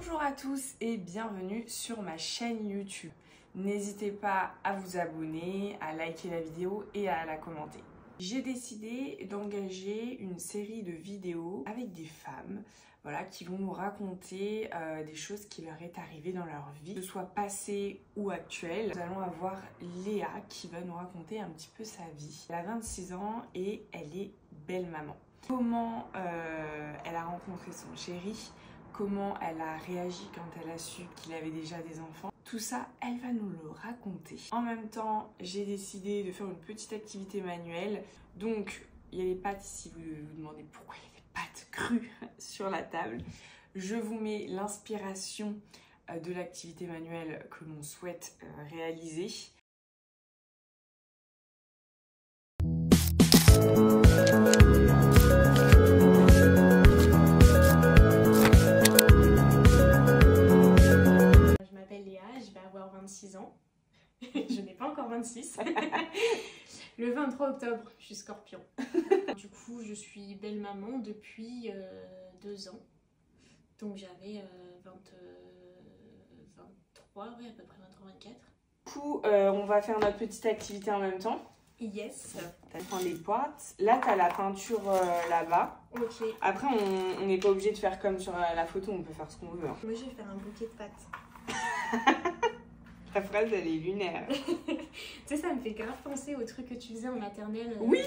Bonjour à tous et bienvenue sur ma chaîne YouTube. N'hésitez pas à vous abonner, à liker la vidéo et à la commenter. J'ai décidé d'engager une série de vidéos avec des femmes qui vont nous raconter des choses qui leur est arrivées dans leur vie, que ce soit passée ou actuelle. Nous allons avoir Léa qui va nous raconter un petit peu sa vie. Elle a 26 ans et elle est belle maman. Comment elle a rencontré son chéri, comment elle a réagi quand elle a su qu'il avait déjà des enfants. Tout ça, elle va nous le raconter. En même temps, j'ai décidé de faire une petite activité manuelle. Donc, il y a les pâtes ici. Vous vous demandez pourquoi il y a des pâtes crues sur la table. Je vous mets l'inspiration de l'activité manuelle que l'on souhaite réaliser. Je m'appelle Léa, je vais avoir 26 ans. Je n'ai pas encore 26. Le 23 octobre, je suis Scorpion. Du coup, je suis belle maman depuis 2 ans. Donc j'avais 23, ouais, à peu près 23-24. Du coup, on va faire notre petite activité en même temps. Yes. Tu prends les pâtes. Là, tu as la peinture là-bas. Ok. Après, on n'est pas obligé de faire comme sur la photo, on peut faire ce qu'on veut. Hein. Moi, je vais faire un bouquet de pâtes. Ta phrase, elle est lunaire. Tu sais, ça me fait grave penser au truc que tu faisais en maternelle. Oui,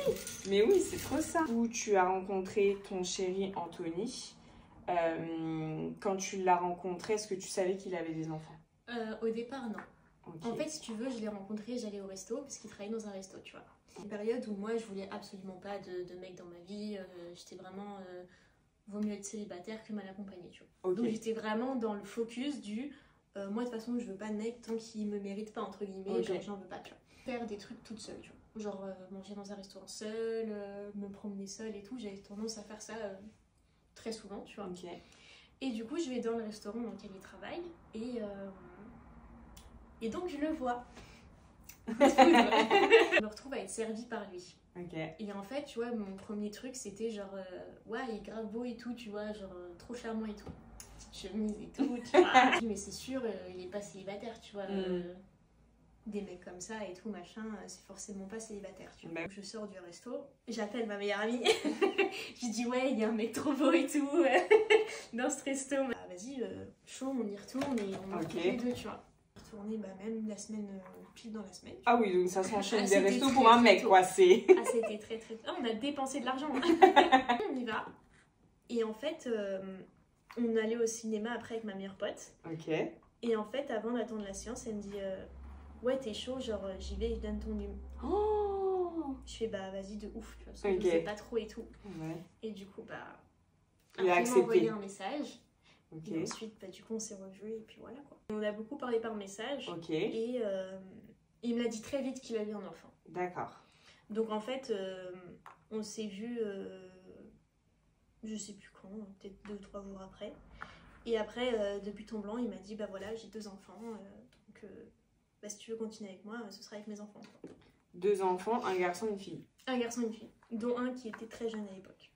mais oui, c'est trop ça. Où tu as rencontré ton chéri Anthony. Quand tu l'as rencontré, est-ce que tu savais qu'il avait des enfants? Au départ, non. Okay. En fait, si tu veux, je l'ai rencontré, j'allais au resto parce qu'il travaillait dans un resto, tu vois. Une période où moi, je voulais absolument pas de mec dans ma vie. J'étais vraiment... vaut mieux être célibataire que mal accompagnée, tu vois. Okay. Donc j'étais vraiment dans le focus du... moi, de toute façon, je veux pas de mec tant qu'il me mérite pas, entre guillemets. Okay. Genre, j'en veux pas, tu vois. Faire des trucs toute seule, tu vois. Genre, manger dans un restaurant seul, me promener seule et tout. J'avais tendance à faire ça très souvent, tu vois. Okay. Et du coup, je vais dans le restaurant dans lequel il travaille et donc, je le vois. Je me retrouve à être servie par lui. Okay. Et en fait, tu vois, mon premier truc, c'était genre, ouais, il est grave beau et tout, tu vois, genre, trop charmant et tout. Petite chemise et tout, tu vois. Mais c'est sûr, il est pas célibataire, tu vois. Des mecs comme ça et tout, machin, c'est forcément pas célibataire, tu vois. Donc, je sors du resto, j'appelle ma meilleure amie. Je dis, ouais, il y a un mec trop beau et tout, dans ce resto. Ah, vas-y, chaud, on y retourne et on en retrouve les deux, tu vois. Tourné même la semaine, pile dans la semaine. Ah oui, donc ça s'enchaîne des restos pour un mec, quoi, c'est... Ah, c'était très... Ah, on a dépensé de l'argent. On y va. Et en fait, on allait au cinéma après avec ma meilleure pote. Ok. Et en fait, avant d'attendre la séance, elle me dit ouais, t'es chaud, genre j'y vais, je donne ton numéro. Oh. Je fais bah vas-y de ouf, tu vois, parce que je sais pas trop et tout. Ouais. Et du coup, bah... Il a accepté. envoyé un message. Okay. Et ensuite, bah, du coup, on s'est revus et puis voilà quoi. On a beaucoup parlé par message. Ok. Et il me l'a dit très vite qu'il avait un enfant. D'accord. Donc en fait, on s'est vus, je sais plus quand, peut-être 2 ou 3 jours après. Et après, depuis ton blanc, il m'a dit bah voilà, j'ai 2 enfants, donc bah, si tu veux continuer avec moi, ce sera avec mes enfants. 2 enfants, un garçon et une fille. Un garçon et une fille, dont un qui était très jeune à l'époque.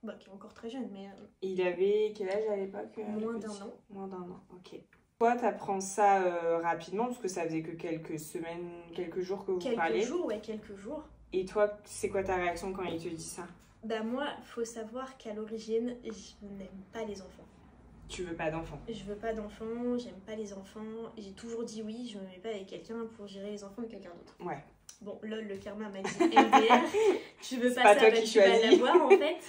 Bah, qui est encore très jeune, mais... Il avait quel âge à l'époque? Moins d'1 an. Moins d'1 an, ok. Toi, t'apprends ça rapidement, parce que ça faisait que quelques semaines, quelques jours que vous parliez. Quelques jours, ouais, quelques jours. Et toi, c'est quoi ta réaction quand il te dit ça? Bah moi, faut savoir qu'à l'origine, je n'aime pas les enfants. Tu veux pas d'enfants? Je veux pas d'enfants, j'aime pas les enfants. J'ai toujours dit oui, je me mets pas avec quelqu'un pour gérer les enfants de quelqu'un d'autre. Ouais. Bon, lol, le karma m'a dit MDR, tu veux pas ça, toi bah, qui tu vas choisis. l'avoir en fait.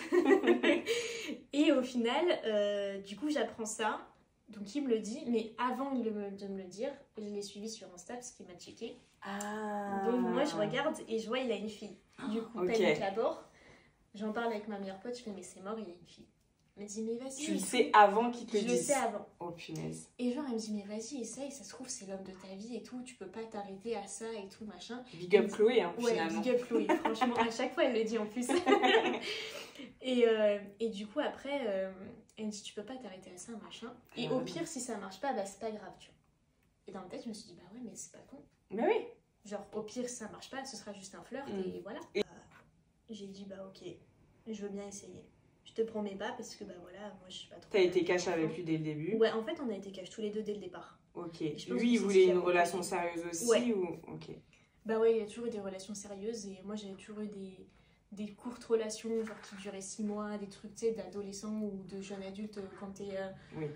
Et au final, du coup, j'apprends ça. Donc il me le dit, mais avant de me le dire, je l'ai suivi sur Insta parce qu'il m'a checké. Ah. Donc moi, je regarde et je vois il a une fille. Du coup, panique d'abord. J'en parle avec ma meilleure pote, je fais mais c'est mort, il a une fille. Elle me dit mais vas-y. Tu le sais avant qu'il te le dise? Je le sais avant. Oh punaise. Et genre elle me dit mais vas-y essaye, ça se trouve c'est l'homme de ta vie et tout, tu peux pas t'arrêter à ça et tout machin. Big up Chloé hein, ouais, finalement. Big up Chloé, franchement à chaque fois elle le dit en plus. et du coup après elle me dit tu peux pas t'arrêter à ça machin. Et au pire si ça marche pas, bah c'est pas grave tu vois. Et dans ma tête je me suis dit bah ouais mais c'est pas con. Mais oui. Genre au pire si ça marche pas, ce sera juste un flirt et voilà. J'ai dit bah ok, je veux bien essayer. Je te promets pas parce que bah voilà, moi je suis pas trop. T'as été cash avec lui dès le début? Ouais, en fait, on a été cash tous les deux dès le départ. Ok. Je pense Lui, que il c'est voulait ce qui une a relation compris. sérieuse aussi Ouais. ou... Ok. Bah ouais, il y a toujours eu des relations sérieuses et moi j'ai toujours eu des courtes relations, genre qui duraient 6 mois, des trucs, tu sais, d'adolescents ou de jeunes adultes quand t'es. Oui.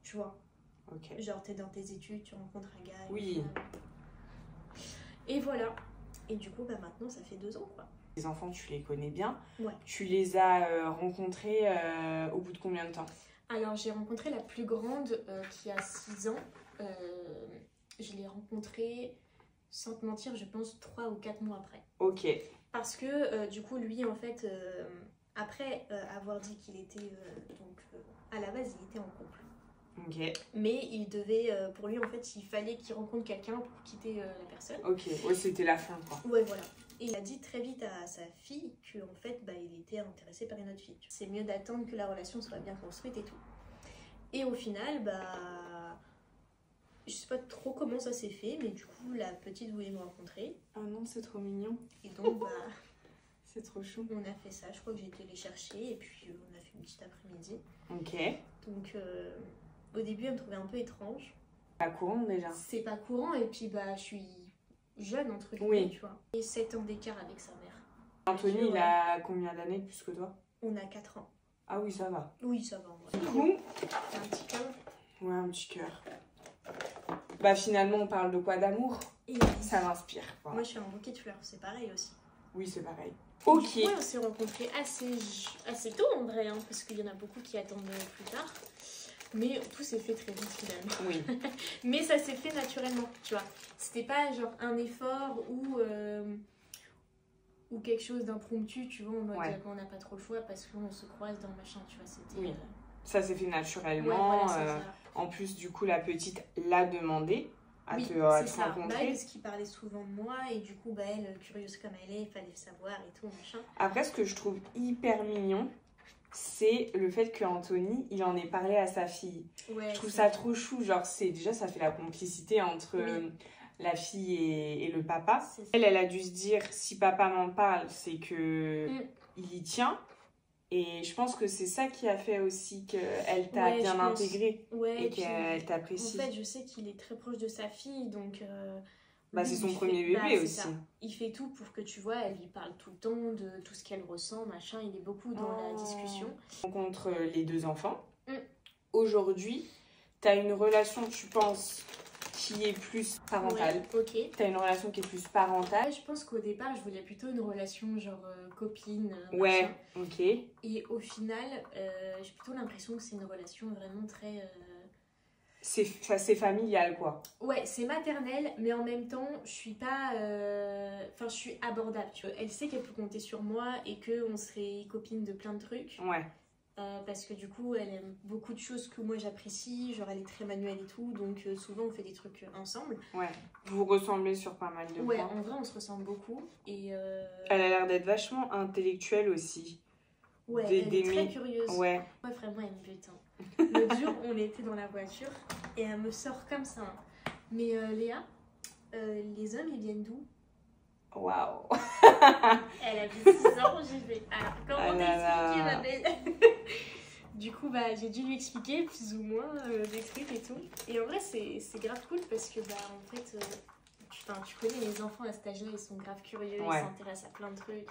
Tu vois, Ok. genre t'es dans tes études, tu rencontres un gars. Oui. Et voilà. Et du coup, bah maintenant ça fait 2 ans quoi. Les enfants, tu les connais bien. Ouais. Tu les as rencontrés au bout de combien de temps? Alors j'ai rencontré la plus grande qui a 6 ans. Je l'ai rencontrée, sans te mentir, je pense 3 ou 4 mois après. Ok. Parce que du coup, lui, en fait, après avoir dit qu'il était... à la base, il était en couple. Ok. Mais il devait... pour lui, en fait, il fallait qu'il rencontre quelqu'un pour quitter la personne. Ok. Ouais, c'était la fin, quoi. Ouais, voilà. Et il a dit très vite à sa fille qu'en fait, bah, il était intéressé par une autre fille. C'est mieux d'attendre que la relation soit bien construite et tout. Et au final, bah... Je sais pas trop comment ça s'est fait, mais du coup, la petite voulait me rencontrer. Oh non, c'est trop mignon. Et donc, bah... C'est trop chou. On a fait ça, je crois que j'ai été les chercher et puis on a fait une petite après-midi. Ok. Donc au début, elle me trouvait un peu étrange. Pas courant déjà. C'est pas courant et puis bah je suis jeune entre guillemets, Oui. tu vois. Et 7 ans d'écart avec sa mère. Anthony, Ouais. il a combien d'années de plus que toi? On a 4 ans. Ah oui, ça va. Oui, ça va en vrai. Du coup, T'as un petit cœur. ouais, un petit cœur. Bah finalement, on parle de quoi? D'amour? Et Ça m'inspire, quoi. moi je suis un bouquet de fleurs, c'est pareil aussi. Oui, c'est pareil. Du Ok. coup, on s'est rencontrés assez tôt en vrai, hein, parce qu'il y en a beaucoup qui attendent plus tard. Mais tout s'est fait très vite finalement. Oui. Mais ça s'est fait naturellement, tu vois. C'était pas genre un effort ou quelque chose d'impromptu, tu vois, en mode Ouais. on n'a pas trop le choix parce qu'on se croise dans machin, tu vois. C'était. Oui. Ça s'est fait Ouais, naturellement. voilà, c'est ça. En plus, du coup, la petite l'a demandé à Oui, te c'est ça. Bah, rencontrer. parce qu'il parlait souvent de moi et du coup, bah, elle, curieuse comme elle est, il fallait savoir et tout, machin. Après, ce que je trouve hyper mignon, c'est le fait qu'Anthony, il en ait parlé à sa fille. Ouais, Je trouve c'est ça vrai. trop chou. Genre, déjà, ça fait la complicité entre Oui. la fille et le papa. C'est ça. Elle a dû se dire, si papa m'en parle, c'est que Mm. il y tient. Et je pense que c'est ça qui a fait aussi qu'elle t'a Ouais, bien je pense. intégré Ouais, et puis, qu'elle t'apprécie. en fait, je sais qu'il est très proche de sa fille, donc... Bah, lui, c'est son il premier fait- bah, bébé c'est aussi. ça. Il fait tout pour que tu vois, elle lui parle tout le temps de tout ce qu'elle ressent, machin. Il est beaucoup dans la Oh. discussion. On rencontre les deux enfants. Mm. Aujourd'hui, t'as une relation, tu penses, qui est plus parentale. Ouais, ok. T'as une relation qui est plus parentale. Ouais, je pense qu'au départ, je voulais plutôt une relation genre copine, Ouais, machin. ok. Et au final, j'ai plutôt l'impression que c'est une relation vraiment très... C'est familial, quoi. Ouais, c'est maternel, mais en même temps, je suis pas... Enfin, je suis abordable, tu vois. Elle sait qu'elle peut compter sur moi et qu'on serait copine de plein de trucs. Ouais. Parce que du coup, elle aime beaucoup de choses que moi j'apprécie. Genre, elle est très manuelle et tout. Donc, souvent, on fait des trucs ensemble. Ouais. Vous ressemblez sur pas mal de Ouais, points. en vrai, on se ressemble beaucoup. Et Elle a l'air d'être vachement intellectuelle aussi. ouais, elle est d'aimer. très curieuse. Ouais. Ouais, vraiment, elle me bute. Hein. L'autre jour, on était dans la voiture et elle me sort comme ça. Hein. Mais Léa, les hommes, ils viennent d'où? Waouh. Elle avait 6 ans, j'ai fait. Alors, comment Ah là t'expliquer, là. ma belle? Du coup, bah, j'ai dû lui expliquer plus ou moins des trucs et tout. Et en vrai, c'est grave cool parce que, bah, en fait, tu connais les enfants à cet âge-là, ils sont grave curieux, Ouais. ils s'intéressent à plein de trucs.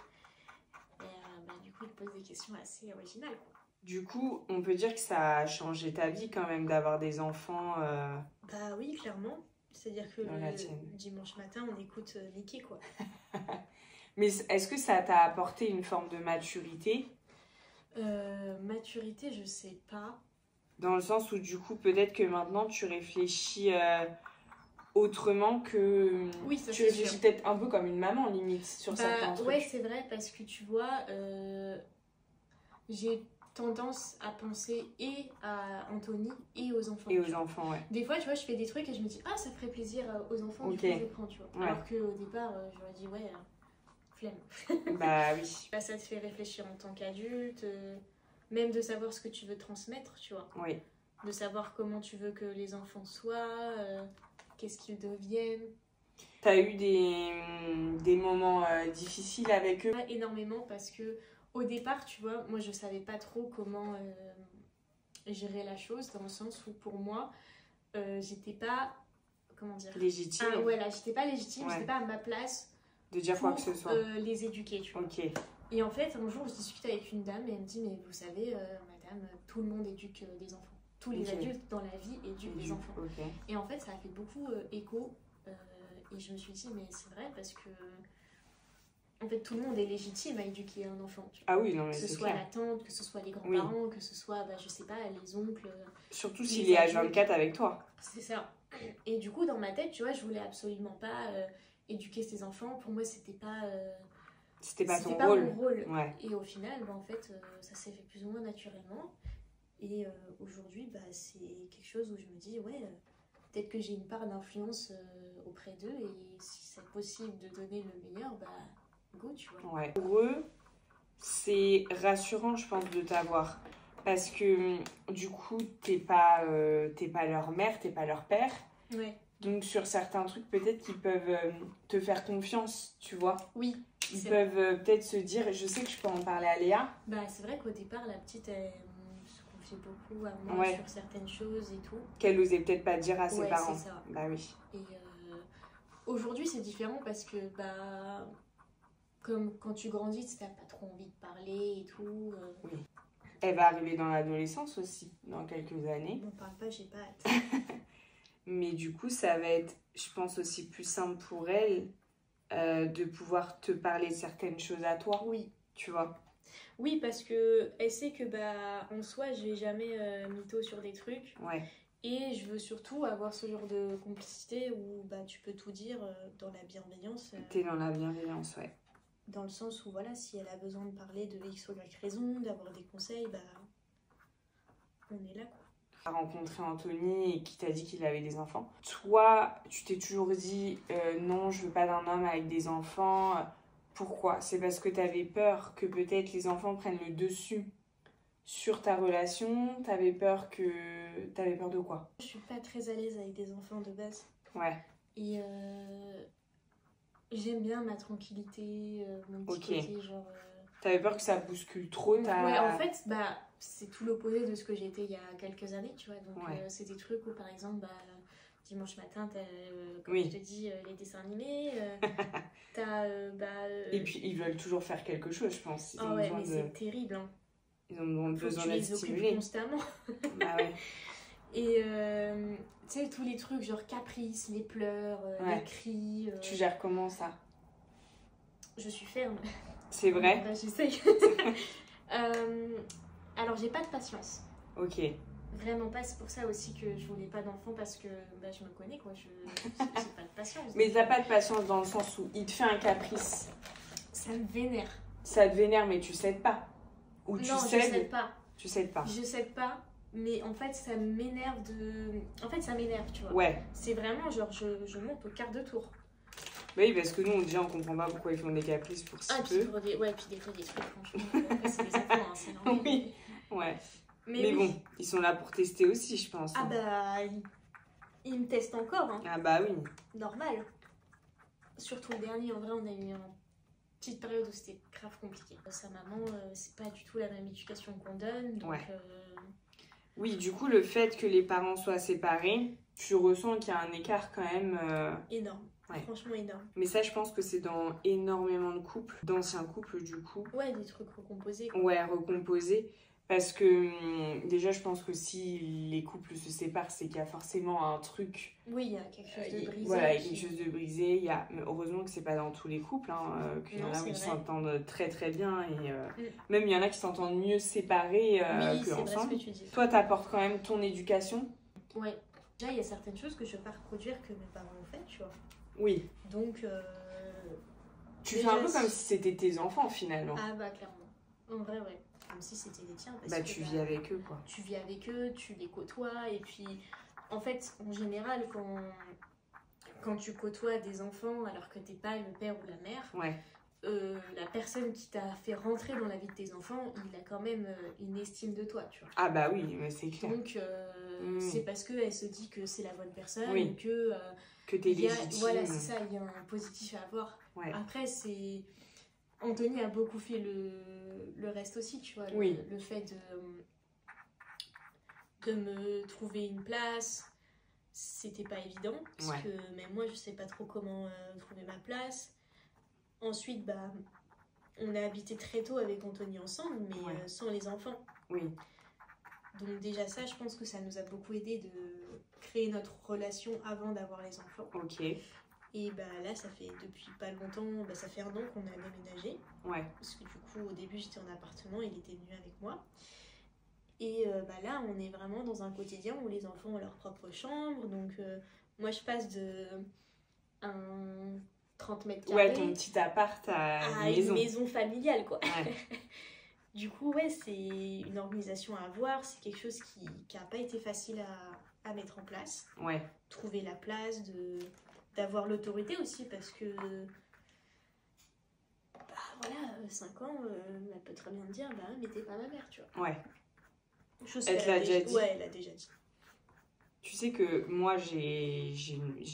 Et bah, du coup, ils posent des questions assez originales, quoi. Du coup, on peut dire que ça a changé ta vie quand même d'avoir des enfants. Bah oui, clairement. C'est-à-dire que Dans la le tienne. dimanche matin, on écoute Mickey, quoi. Mais est-ce que ça t'a apporté une forme de maturité? Maturité, je sais pas. Dans le sens où du coup, peut-être que maintenant, tu réfléchis autrement que... Oui, ça, tu c'est réfléchis sûr. peut-être un peu comme une maman, limite, sur certains Bah trucs. ouais, c'est vrai, parce que tu vois, j'ai tendance à penser et à Anthony et aux enfants. Et aux enfants, ouais. Des fois, tu vois, je fais des trucs et je me dis, ah, ça ferait plaisir aux enfants, Ok. du coup, je le prends, tu vois. Ouais. Alors qu'au départ, j'aurais dit, ouais, flemme. Bah oui, Bah, ça te fait réfléchir en tant qu'adulte, même de savoir ce que tu veux transmettre, tu vois. oui. De savoir comment tu veux que les enfants soient, qu'est-ce qu'ils deviennent. T'as eu des moments difficiles avec eux? Pas énormément parce que Au départ, tu vois, moi je savais pas trop comment gérer la chose, dans le sens où pour moi, j'étais pas, comment dire, Légitime. Ah ouais, là, j'étais pas légitime, Ouais. j'étais pas à ma place De dire pour quoi que ce soit. les éduquer, tu vois. Ok. Et en fait, un jour, je discutais avec une dame et elle me dit, mais vous savez, madame, tout le monde éduque des enfants. Tous les Ok. adultes dans la vie éduquent des enfants. Ok. Et en fait, ça a fait beaucoup écho. Et je me suis dit, mais c'est vrai parce que en fait, tout le monde est légitime à éduquer un enfant. Tu vois. Ah oui, non, mais Que ce c'est soit clair. la tante, que ce soit les grands-parents, que ce soit, bah, je sais pas, les oncles. Surtout les s'il est adultes. H24 avec toi. C'est ça. Et du coup, dans ma tête, tu vois, je voulais absolument pas éduquer ces enfants. Pour moi, c'était pas ton mon rôle. rôle. Ouais. Et au final, bah, en fait, ça s'est fait plus ou moins naturellement. Et aujourd'hui, bah, c'est quelque chose où je me dis, ouais, peut-être que j'ai une part d'influence auprès d'eux. Et si c'est possible de donner le meilleur, bah, go, tu vois. Ouais. Pour eux, c'est rassurant, je pense, de t'avoir. Parce que du coup, t'es pas leur mère, t'es pas leur père. Ouais. Donc sur certains trucs, peut-être qu'ils peuvent te faire confiance, tu vois. Oui. Ils peuvent peut-être se dire, je sais que je peux en parler à Léa. Bah, c'est vrai qu'au départ, la petite, elle se confiait beaucoup à moi sur certaines choses et tout. Qu'elle n'osait peut-être pas dire à ses parents. C'est ça. Bah oui. Et aujourd'hui, c'est différent parce que, bah, comme quand tu grandis, t'as pas trop envie de parler et tout. Oui. Elle va arriver dans l'adolescence aussi, dans quelques années. On parle pas, j'ai pas hâte. Mais du coup, ça va être, je pense, aussi plus simple pour elle de pouvoir te parler de certaines choses à toi. Oui. Tu vois. Oui, parce que elle sait que, bah, en soi, je vais jamais mytho sur des trucs. Ouais. Et je veux surtout avoir ce genre de complicité où, bah, tu peux tout dire dans la bienveillance. T'es dans la bienveillance, ouais. Dans le sens où, voilà, si elle a besoin de parler de X ou Y raison, d'avoir des conseils, bah, on est là, quoi. A rencontré Anthony et qui t'a dit qu'il avait des enfants. Toi, tu t'es toujours dit non, je veux pas d'un homme avec des enfants. Pourquoi? C'est parce que t'avais peur que peut-être les enfants prennent le dessus sur ta relation? T'avais peur de quoi? Je suis pas très à l'aise avec des enfants de base. Ouais. Et j'aime bien ma tranquillité, mon petit côté, genre... T'avais peur que ça bouscule trop ta... Ouais, en fait, bah, c'est tout l'opposé de ce que j'étais il y a quelques années, tu vois. Donc, Ouais. c'est des trucs où, par exemple, bah, dimanche matin, t'as, comme Oui. je te dis, les dessins animés. T'as, Et puis, ils veulent toujours faire quelque chose, je pense. Ils Ah ont ouais, besoin mais c'est terrible, hein. Ils ont besoin tu d'être les occupes stimulés. constamment. Bah ouais. Et tu sais, tous les trucs genre caprices, les pleurs, Ouais. les cris. Tu gères comment ça? Je suis ferme. C'est vrai? Bah, j'essaye. Alors, j'ai pas de patience. Ok. Vraiment pas. C'est pour ça aussi que je voulais pas d'enfant parce que bah, je me connais, quoi. J'ai pas de patience. Mais t'as pas de patience dans le sens où il te fait un caprice. Ça me vénère. Ça te vénère, mais tu cèdes pas. Ou tu Non, je cèdes. cède pas. Tu cèdes pas. Je cède pas. Mais en fait, ça m'énerve de... En fait, ça m'énerve, tu vois. Ouais. C'est vraiment genre, je monte au quart de tour. Oui, parce que nous, déjà, on comprend pas pourquoi ils font des caprices pour si Puis peu. pour des... Ouais, puis des fois, des trucs, franchement. Après, c'est des enfants, hein, c'est normal. Oui. Ouais. Mais Mais oui. bon, ils sont là pour tester aussi, je pense. Ah bah, il me teste encore, hein. Ah bah oui. Normal. Surtout le dernier, en vrai, on a eu une petite période où c'était grave compliqué. Sa maman, c'est pas du tout la même éducation qu'on donne, donc... Ouais. Oui, du coup, le fait que les parents soient séparés, tu ressens qu'il y a un écart quand même... Énorme. Ouais. Franchement énorme. Mais ça, je pense que c'est dans énormément de couples, d'anciens couples du coup. Ouais, des trucs recomposés, quoi. Ouais, recomposés. Parce que déjà, je pense que si les couples se séparent, c'est qu'il y a forcément un truc. Oui, il y a quelque chose de brisé. Voilà, il y a quelque chose de brisé. Il y a... Mais heureusement que c'est pas dans tous les couples, hein, qu'il y en Non, a où c'est ils vrai. s'entendent très très bien. Et même il y en a qui s'entendent mieux séparés Oui, que c'est vrai ce ensemble. que tu dis. Toi, t'apportes quand même ton éducation. Ouais. Déjà, il y a certaines choses que je vais pas reproduire que mes parents ont fait, tu vois. Oui. Donc, Tu fais déjà, un peu comme si c'était tes enfants finalement. Ah bah, clairement. En vrai, ouais. Comme si c'était les tiens. Parce Bah, que, tu vis avec eux quoi. Tu vis avec eux, tu les côtoies. Et puis, en fait, en général, quand tu côtoies des enfants alors que t'es pas le père ou la mère, Ouais. la personne qui t'a fait rentrer dans la vie de tes enfants, il a quand même une estime de toi, tu vois. Ah bah oui, mais c'est clair. Donc, c'est parce qu'elle se dit que c'est la bonne personne, Oui. que Que t'es il y a, légitime. voilà, c'est ça, il y a un positif à avoir. Ouais. Après, c'est... Anthony a beaucoup fait le reste aussi, tu vois. Oui. Le fait de me trouver une place, c'était pas évident. Parce que même moi, je sais pas trop comment trouver ma place. Ensuite, bah, on a habité très tôt avec Anthony ensemble, mais sans les enfants. Oui. Donc déjà ça, je pense que ça nous a beaucoup aidé de créer notre relation avant d'avoir les enfants. Ok. Et bah là, ça fait depuis pas longtemps, bah, ça fait 1 an qu'on a déménagé. Ouais. Parce que du coup, au début, j'étais en appartement, il était venu avec moi. Et bah là, on est vraiment dans un quotidien où les enfants ont leur propre chambre. Donc moi, je passe de un 30 mètres carrés. Ouais, ton petit appart à une maison familiale, quoi. Ouais. Du coup, ouais, c'est une organisation à avoir. C'est quelque chose qui n'a pas été facile à mettre en place. Ouais. Trouver la place, d'avoir l'autorité aussi, parce que bah voilà, 5 ans, elle peut très bien te dire, bah mais t'es pas ma mère, tu vois. Ouais. Chose elle te l'a déjà dit. Ouais, elle l'a déjà dit. Tu sais que moi, j'ai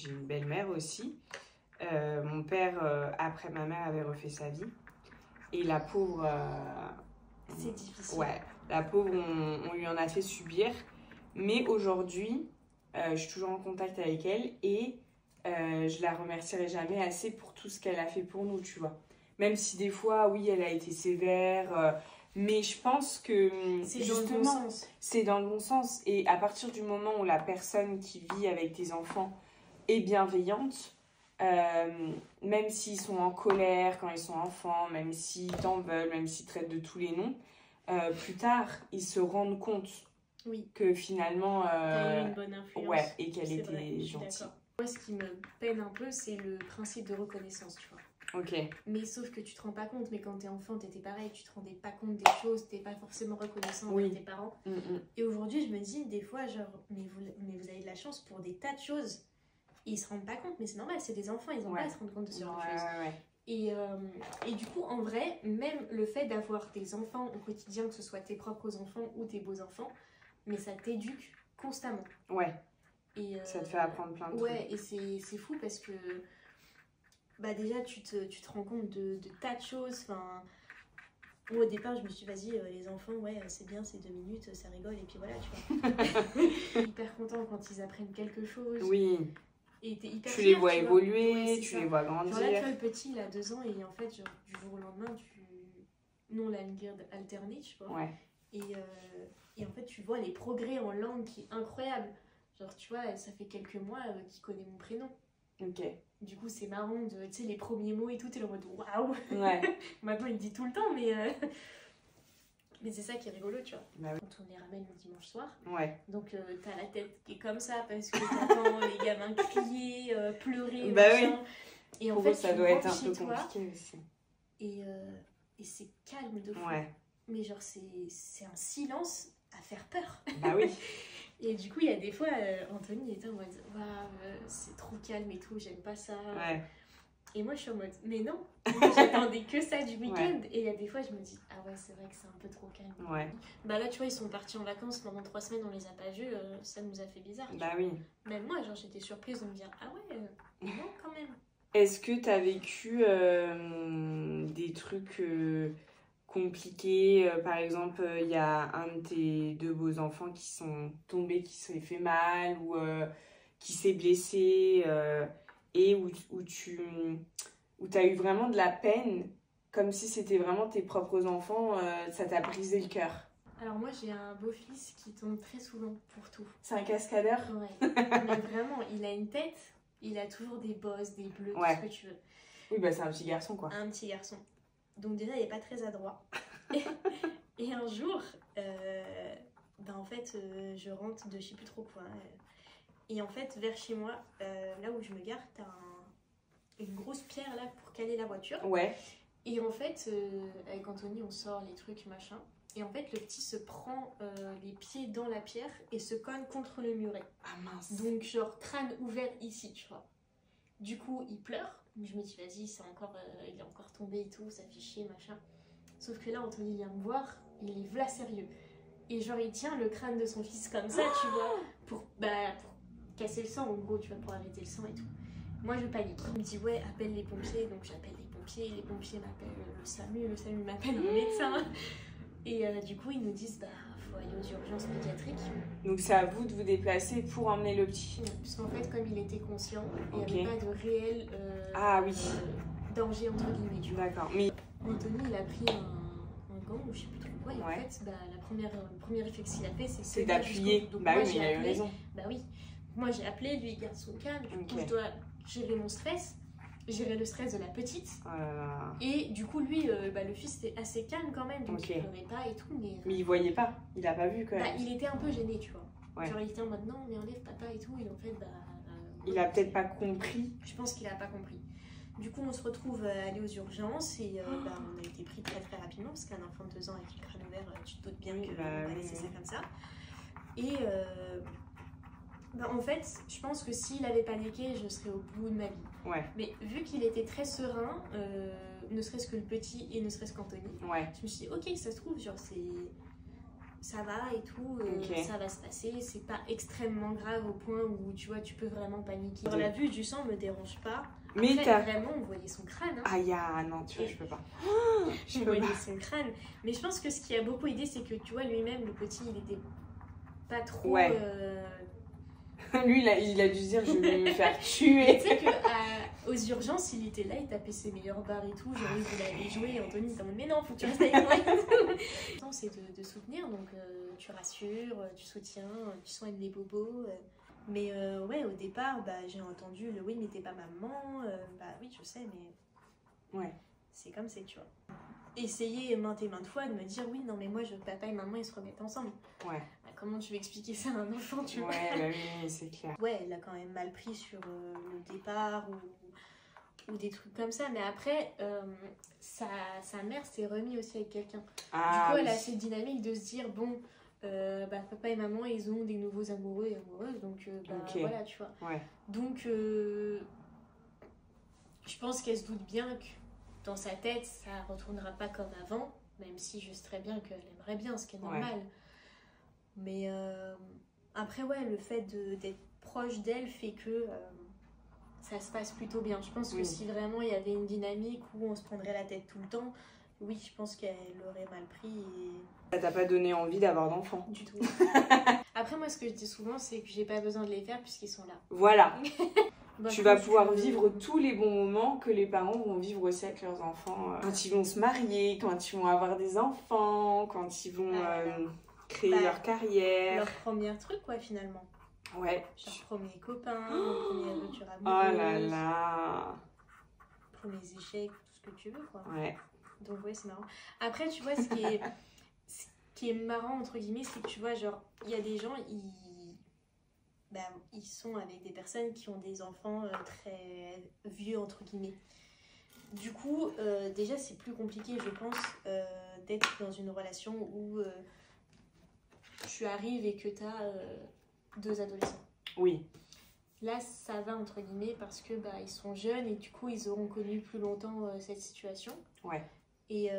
une belle-mère aussi. Mon père, après ma mère, avait refait sa vie. Et la pauvre... c'est difficile. Ouais, la pauvre, on lui en a fait subir. Mais aujourd'hui, je suis toujours en contact avec elle et je la remercierai jamais assez pour tout ce qu'elle a fait pour nous, tu vois. Même si des fois, oui, elle a été sévère... mais je pense que c'est justement, dans le bon sens. C'est dans le bon sens. Et à partir du moment où la personne qui vit avec tes enfants est bienveillante, même s'ils sont en colère quand ils sont enfants, même s'ils t'en veulent, même s'ils traitent de tous les noms, plus tard, ils se rendent compte que finalement... qu'elle a eu une bonne influence. Ouais, et qu'elle était gentille. Moi, ce qui me peine un peu, c'est le principe de reconnaissance, tu vois. Ok. Mais sauf que tu te rends pas compte, mais quand t'es enfant, t'étais pareil, tu te rendais pas compte des choses, t'es pas forcément reconnaissant envers tes parents. Et aujourd'hui, je me dis, des fois, genre, mais vous avez de la chance pour des tas de choses. Et ils se rendent pas compte, mais c'est normal, c'est des enfants, ils ont pas à se rendre compte de ce genre de choses. Et du coup, en vrai, même le fait d'avoir des enfants au quotidien, que ce soit tes propres enfants ou tes beaux-enfants, mais ça t'éduque constamment. Ouais. Et ça te fait apprendre plein de trucs. Ouais, et c'est fou parce que bah déjà tu te rends compte de tas de choses. Enfin, moi, au départ je me suis dit vas-y, les enfants, ouais c'est bien, c'est 2 minutes, ça rigole et puis voilà, tu vois. Hyper content quand ils apprennent quelque chose. Oui. Et t'es hyper tu les vois évoluer, ouais, tu les vois grandir. Genre là, tu vois, le petit, il a 2 ans et en fait, genre, du jour au lendemain, nous on a une garde alternée, tu vois. Ouais. Et en fait, tu vois les progrès en langue qui est incroyable. Genre, tu vois, ça fait quelques mois qu'il connaît mon prénom. Ok. Du coup, c'est marrant, tu sais, les premiers mots et tout, t'es en mode waouh. Ouais. Maintenant, il dit tout le temps, mais c'est ça qui est rigolo, tu vois. Bah oui. Quand on les ramène le dimanche soir, donc t'as la tête qui est comme ça parce que t'entends les gamins crier, pleurer, bah machin. Oui. Et en pour fait, eux, ça doit être un peu compliqué aussi. Et c'est calme de fou. Ouais. Mais genre, c'est un silence à faire peur. Bah oui. Et du coup, il y a des fois, Anthony était en mode c'est trop calme et tout, j'aime pas ça. Ouais. Et moi, je suis en mode mais non, j'attendais que ça du week-end. Ouais. Et il y a des fois, je me dis ah ouais, c'est vrai que c'est un peu trop calme. Ouais. Bah là, tu vois, ils sont partis en vacances pendant 3 semaines, on les a pas vus, ça nous a fait bizarre. Bah oui. Même moi, genre, j'étais surprise de me dire ah ouais, non, quand même. Est-ce que t'as vécu des trucs compliqués? Par exemple, il y a un de tes 2 beaux enfants qui sont tombés, qui s'est fait mal ou qui s'est blessé et où t'as eu vraiment de la peine, comme si c'était vraiment tes propres enfants, ça t'a brisé le cœur? Alors moi, j'ai un beau-fils qui tombe très souvent pour tout. C'est un cascadeur? Ouais, mais vraiment, il a une tête... Il a toujours des bosses, des bleus, tout ce que tu veux. Oui, bah c'est un petit garçon, quoi. Un petit garçon. Donc déjà, il n'est pas très adroit. Et un jour, en fait, je rentre de je sais plus trop quoi. Et en fait, vers chez moi, là où je me gare, t'as une grosse pierre là pour caler la voiture. Ouais. Et en fait, avec Anthony, on sort les trucs, machin. Et en fait, le petit se prend les pieds dans la pierre et se cogne contre le muret. Ah mince. Donc, genre, crâne ouvert ici, tu vois. Du coup, il pleure. Je me dis, vas-y, il est encore tombé et tout, ça fait chier, machin. Sauf que là, Anthony vient me voir, il est v'là sérieux. Et genre, il tient le crâne de son fils comme ça, tu vois, pour casser le sang, en gros, tu vois, pour arrêter le sang et tout. Moi, je panique. Il me dit, ouais, appelle les pompiers. Donc, j'appelle les pompiers. pompiers m'appellent le SAMU m'appelle le médecin. Et du coup, ils nous disent, faut aller aux urgences pédiatriques. Donc c'est à vous de vous déplacer pour emmener le petit. Parce qu'en fait, comme il était conscient, il Ok. n'y avait pas de réel danger, entre guillemets, tu vois. D'accord. Mais... Anthony, il a pris un gant, ou je sais plus trop quoi, et en fait, le premier réflexe qu'il a fait, c'est d'appuyer. Bah oui, mais il a eu raison. Bah oui. Moi, j'ai appelé, lui, il garde son calme, du coup, je dois gérer mon stress, gérer le stress de la petite. Et du coup, lui, le fils était assez calme quand même, donc il pleurait pas et tout. Mais il voyait pas, il a pas vu quand même. Il était un peu gêné, tu vois. Ouais. Genre, il était en mode non, mais enlève papa et tout, et en fait, il a peut-être pas compris. Je pense qu'il a pas compris. Du coup, on se retrouve à aller aux urgences et on a été pris très très rapidement parce qu'un enfant de 2 ans avec le crâne ouvert, tu te doutes bien qu'on va pas laisser ça comme ça. Et en fait, je pense que s'il avait paniqué, je serais au bout de ma vie. Ouais. Mais vu qu'il était très serein, ne serait-ce que le petit et ne serait-ce qu'Anthony, je me suis dit, ok, ça se trouve, genre ça va et tout, ça va se passer, c'est pas extrêmement grave au point où tu vois, tu peux vraiment paniquer. Alors, la vue du sang me dérange pas. Mais après, vraiment, on voyait son crâne. Hein. Non, tu vois, je peux pas. Je voyais son crâne. Mais je pense que ce qui a beaucoup aidé, c'est que tu vois, lui-même, le petit, il était pas trop. Lui, il a dû se dire, je vais me faire tuer. Tu sais qu'aux urgences, il était là, il tapait ses meilleures barres et tout. Genre, il voulait aller jouer. Et Anthony était en mode, mais non, faut que tu restes avec moi. C'est de soutenir, donc tu rassures, tu soutiens, tu soignes les bobos. Mais au départ, j'ai entendu le oui, mais t'es pas maman. Oui, je sais, mais c'est comme c'est, tu vois. Essayer maintes et maintes fois de me dire oui, non, mais moi, papa et maman, ils se remettent ensemble. Comment tu veux expliquer ça à un enfant, tu vois? Oui, c'est clair. Elle a quand même mal pris sur le départ ou des trucs comme ça. Mais après, sa mère s'est remise aussi avec quelqu'un. Du coup, elle a cette dynamique de se dire bon. Papa et maman ils ont des nouveaux amoureux et amoureuses donc voilà tu vois donc je pense qu'elle se doute bien que dans sa tête ça retournera pas comme avant, même si je sais très bien qu'elle aimerait bien, ce qui est normal mais après le fait d'être proche d'elle fait que ça se passe plutôt bien. Je pense que si vraiment il y avait une dynamique où on se prendrait la tête tout le temps, oui, je pense qu'elle aurait mal pris et... Ça t'a pas donné envie d'avoir d'enfants? Du tout. Après, moi, ce que je dis souvent, c'est que j'ai pas besoin de les faire puisqu'ils sont là. Voilà. Tu vas pouvoir vivre tous les bons moments que les parents vont vivre aussi avec leurs enfants. Quand ils vont se marier, quand ils vont avoir des enfants, quand ils vont créer leur carrière. Leur premier truc, finalement. Ouais. Leur premier copain, leur première aventure amoureuse. Oh là là. Premiers échecs, tout ce que tu veux, quoi. Ouais. Donc c'est marrant. Après, tu vois, ce qui est marrant, entre guillemets, c'est que tu vois, genre, il y a des gens, ils sont avec des personnes qui ont des enfants très vieux, entre guillemets. Du coup, déjà, c'est plus compliqué, je pense, d'être dans une relation où tu arrives et que tu as 2 adolescents. Oui. Là, ça va, entre guillemets, parce que ils sont jeunes et du coup, ils auront connu plus longtemps cette situation. Ouais. Et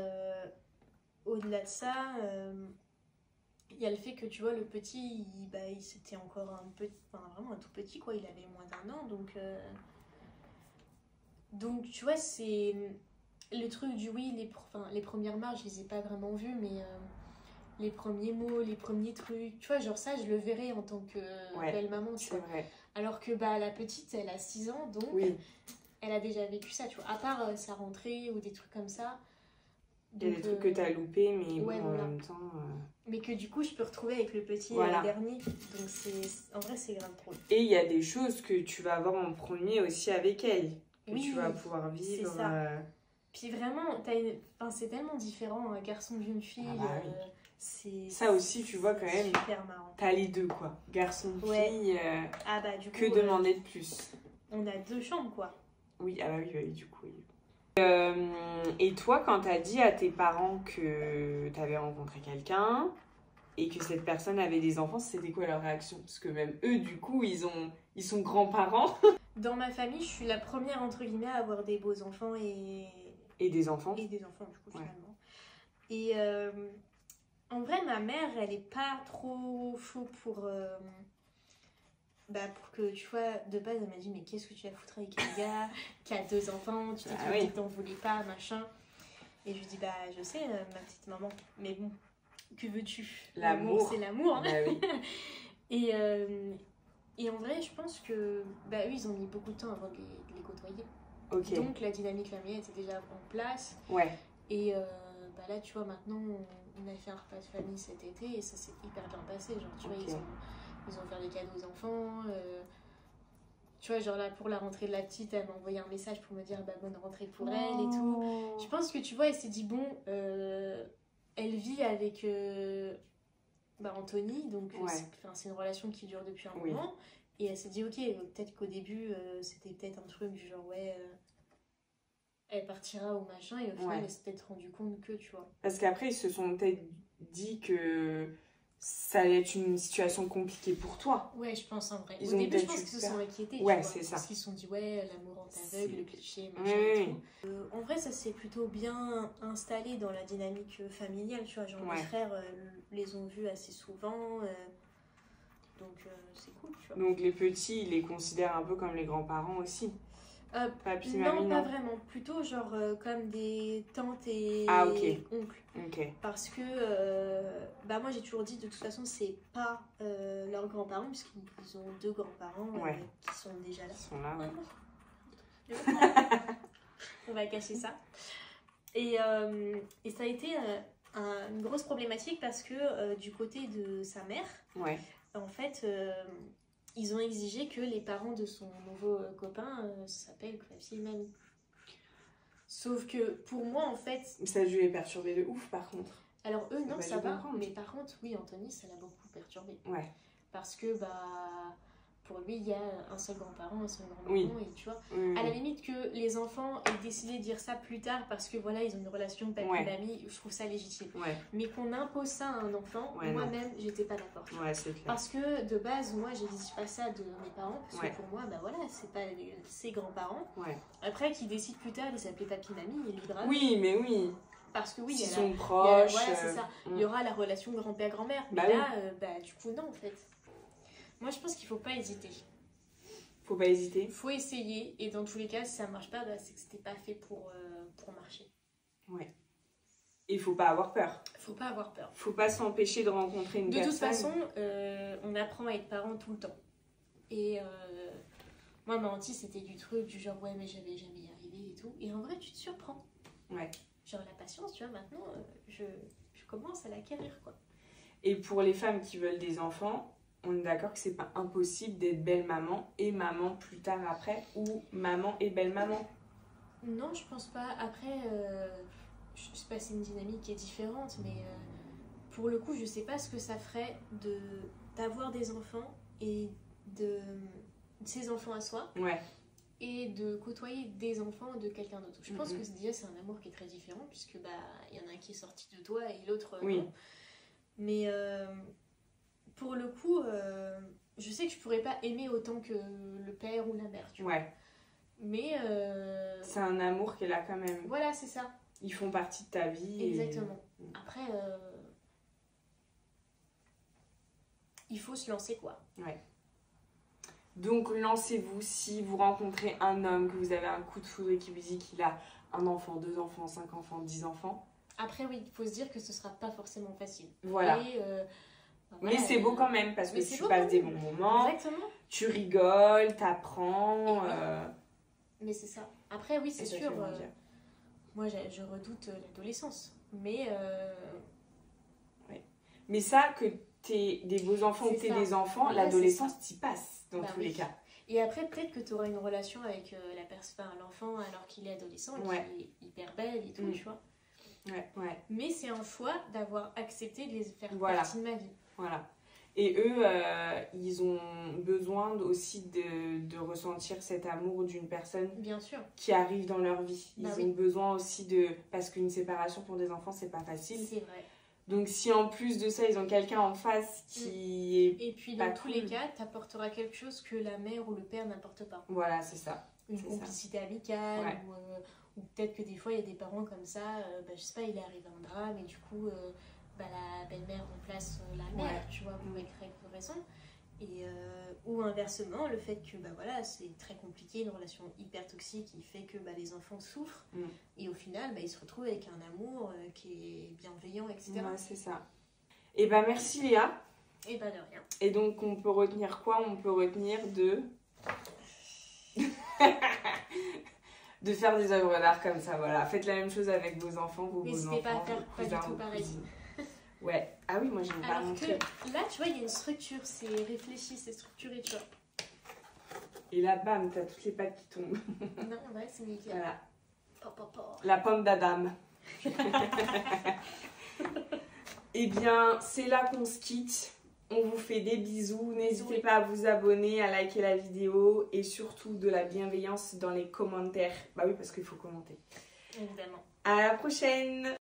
au-delà de ça, il y a le fait que tu vois, le petit, il c'était encore vraiment un tout petit, quoi. Il avait moins d'1 an, donc tu vois, c'est le truc du oui, les premières marches, je les ai pas vraiment vues, mais les premiers mots, les premiers trucs, tu vois, genre ça, je le verrai en tant que belle maman, tu vois. Vrai. Alors que la petite, elle a 6 ans, donc elle a déjà vécu ça, tu vois. À part sa rentrée ou des trucs comme ça. Il y a des trucs que t'as loupés, mais en même temps... Mais que du coup, je peux retrouver avec le petit dernier. Donc, en vrai, c'est grave drôle. Et il y a des choses que tu vas avoir en premier aussi avec elle. Que tu vas pouvoir vivre. C'est ça. Puis vraiment, c'est tellement différent, un garçon d'une fille. Ça aussi, tu vois, quand même. Super marrant. T'as les deux, quoi. Garçon-fille. Du coup, que demander de plus? On a 2 chambres, quoi. Oui, du coup, oui. Et toi, quand t'as dit à tes parents que t'avais rencontré quelqu'un et que cette personne avait des enfants, c'était quoi leur réaction? Parce que même eux, du coup, ils sont grands-parents. Dans ma famille, je suis la première, entre guillemets, à avoir des beaux enfants et des enfants. Et des enfants, du coup, finalement. Et en vrai, ma mère, elle est pas trop chaud pour bah, pour que, tu vois, de base, elle m'a dit, mais qu'est-ce que tu vas foutre avec un gars qui a 2 enfants, tu t'es Ah dit oui. que t'en voulais pas, machin. Et je lui dis, bah, je sais, ma petite maman, mais bon, que veux-tu? L'amour. C'est l'amour, hein. Bah oui. Et en vrai, je pense que, bah, eux, ils ont mis beaucoup de temps avant de les côtoyer. Ok. Donc, la dynamique familiale était déjà en place. Ouais. Et bah là, tu vois, maintenant, on a fait un repas de famille cet été et ça s'est hyper bien passé. Genre, tu vois, Ok. ils ont fait des cadeaux aux enfants. Tu vois, genre là, pour la rentrée de la petite, elle m'a envoyé un message pour me dire bah, bonne rentrée pour elle et tout. Je pense que, tu vois, elle s'est dit, bon, elle vit avec bah, Anthony, donc Ouais. c'est une relation qui dure depuis un Oui. moment. Et elle s'est dit, ok, peut-être qu'au début, c'était peut-être un truc du genre, ouais, elle partira ou machin, et au final, Ouais. elle s'est peut-être rendu compte que, tu vois. Parce qu'après, ils se sont peut-être dit que ça allait être une situation compliquée pour toi. Ouais, je pense en vrai. Ils Au ont début, je peut-être pense eu qu'ils se peur. sont inquiétés, Ouais, tu vois. c'est ça. Parce qu'ils se sont dit, ouais, l'amour rend aveugle, le cliché, Oui, machin et oui. tout. En vrai, ça s'est plutôt bien installé dans la dynamique familiale, tu vois. Genre, Ouais. mes frères les ont vus assez souvent, donc c'est cool, tu vois. Donc les petits, ils les considèrent un peu comme les grands-parents aussi. Papy, Non, mamie, pas non. vraiment. Plutôt genre comme des tantes et Ah, ok. oncles. Ok. Parce que bah moi j'ai toujours dit de toute façon c'est pas leurs grands-parents puisqu'ils ont 2 grands-parents Ouais. qui sont déjà là. Ils sont là, ouais. On va cacher ça. Et ça a été une grosse problématique parce que du côté de sa mère, Ouais. en fait, ils ont exigé que les parents de son nouveau copain s'appellent papy et mamie. Sauf que pour moi, en fait... Ça a dû les perturber de ouf, par contre. Alors eux, non, pas ça dû va. comprendre. Mais par contre, oui, Anthony, ça l'a beaucoup perturbé. Ouais. Parce que, bah... Pour lui, il y a un seul grand-parent, un seul grand-maman, Oui. et tu vois... Oui, À la oui. limite que les enfants aient décidé de dire ça plus tard parce que, voilà, ils ont une relation papy-mamie, je trouve ça légitime. Ouais. Mais qu'on impose ça à un enfant, Ouais, moi-même, j'étais pas d'accord. Ouais, c'est clair. Parce que de base, moi, j'exige pas ça de mes parents, parce Ouais. que pour moi, bah voilà, c'est pas ses grands-parents. Ouais. Après, qu'ils décident plus tard de s'appeler papy-mamie, il est libre à eux. Oui, mais oui. Parce que oui, S'ils il y a sont la... proches. voilà, c'est ça. Il y aura la relation grand-père-grand-mère. Mais Bah là, bah du coup, non, en fait. Moi, je pense qu'il faut pas hésiter. Faut pas hésiter. Faut essayer, et dans tous les cas, si ça marche pas, bah, c'est que c'était pas fait pour marcher. Ouais. Et faut pas avoir peur. Faut pas avoir peur. Faut pas s'empêcher de rencontrer une De personne. toute façon, on apprend à être parent tout le temps. Et moi, ma hantise, c'était du truc du genre, ouais, mais j'avais jamais y arrivé et tout. Et en vrai, tu te surprends. Ouais. Genre, la patience, tu vois, maintenant, je commence à l'acquérir, quoi. Et pour les femmes qui veulent des enfants, on est d'accord que c'est pas impossible d'être belle-maman et maman plus tard après, ou maman et belle-maman. Non, je pense pas. Après, je sais pas, c'est une dynamique qui est différente, mais pour le coup, je sais pas ce que ça ferait d'avoir des enfants et de ses enfants à soi. Ouais. Et de côtoyer des enfants de quelqu'un d'autre. Je pense Mhm. que déjà c'est un amour qui est très différent puisque bah il y en a un qui est sorti de toi et l'autre Oui. non. Mais pour le coup, je sais que je pourrais pas aimer autant que le père ou la mère, tu vois. Ouais. Mais C'est un amour qu'elle a quand même. voilà, c'est ça. Ils font partie de ta vie. Exactement. Et... Après, il faut se lancer quoi. Ouais. Donc lancez-vous si vous rencontrez un homme, que vous avez un coup de foudre et qui vous dit qu'il a un enfant, 2 enfants, 5 enfants, 10 enfants. Après oui, il faut se dire que ce sera pas forcément facile. Voilà. Et, mais c'est beau quand même parce que mais c'est tu beau passes quand des même. bons moments, Exactement. tu rigoles, t'apprends. Mais c'est ça. Après oui, c'est et ça sûr. fait grandir. Moi je redoute l'adolescence. Mais ouais. Mais ça, que t'aies des beaux enfants ou que t'aies des enfants, ouais, l'adolescence t'y passe dans bah, tous oui. les cas. Et après, peut-être que tu auras une relation avec l'enfant alors qu'il est adolescent, Ouais. qui est hyper belle et tout, tu vois. Ouais, ouais. Mais c'est un choix d'avoir accepté de les faire Voilà. partie de ma vie. Voilà. Et eux, ils ont besoin aussi de ressentir cet amour d'une personne Bien sûr. qui arrive dans leur vie. Ils Bah ont besoin aussi de... Parce qu'une séparation pour des enfants, c'est pas facile. C'est vrai. Donc si en plus de ça, ils ont quelqu'un en face qui est... Et puis pas dans tous cool. les cas, t'apporteras quelque chose que la mère ou le père n'apporte pas. Voilà, c'est ça. Une C'est complicité amicale, Ouais. ou peut-être que des fois, il y a des parents comme ça, bah, je sais pas, il est arrivé un drame et du coup, bah, la belle-mère remplace la mère, Ouais. tu vois, pour X raison. Ou inversement, le fait que bah, voilà, c'est très compliqué, une relation hyper toxique qui fait que bah, les enfants souffrent et au final bah, ils se retrouvent avec un amour qui est bienveillant, etc. Ouais, c'est ça. Et bah merci Léa. Et bah de rien. Et donc on peut retenir quoi? On peut retenir de de faire des œuvres d'art comme ça, voilà. Faites la même chose avec vos enfants, vos beaux-enfants. N'hésitez pas à faire pas du tout pareil. Ouais. Ah oui, moi j'aime pas Alors montrer. que là, tu vois, il y a une structure, c'est réfléchi, c'est structuré, tu vois. Et là, bam, t'as toutes les pattes qui tombent. Non, en vrai, c'est nickel. Voilà. Po. La pomme d'Adam. Eh bien, c'est là qu'on se quitte. On vous fait des bisous. N'hésitez pas à vous abonner, à liker la vidéo et surtout de la bienveillance dans les commentaires. Bah oui, parce qu'il faut commenter. Évidemment. À la prochaine!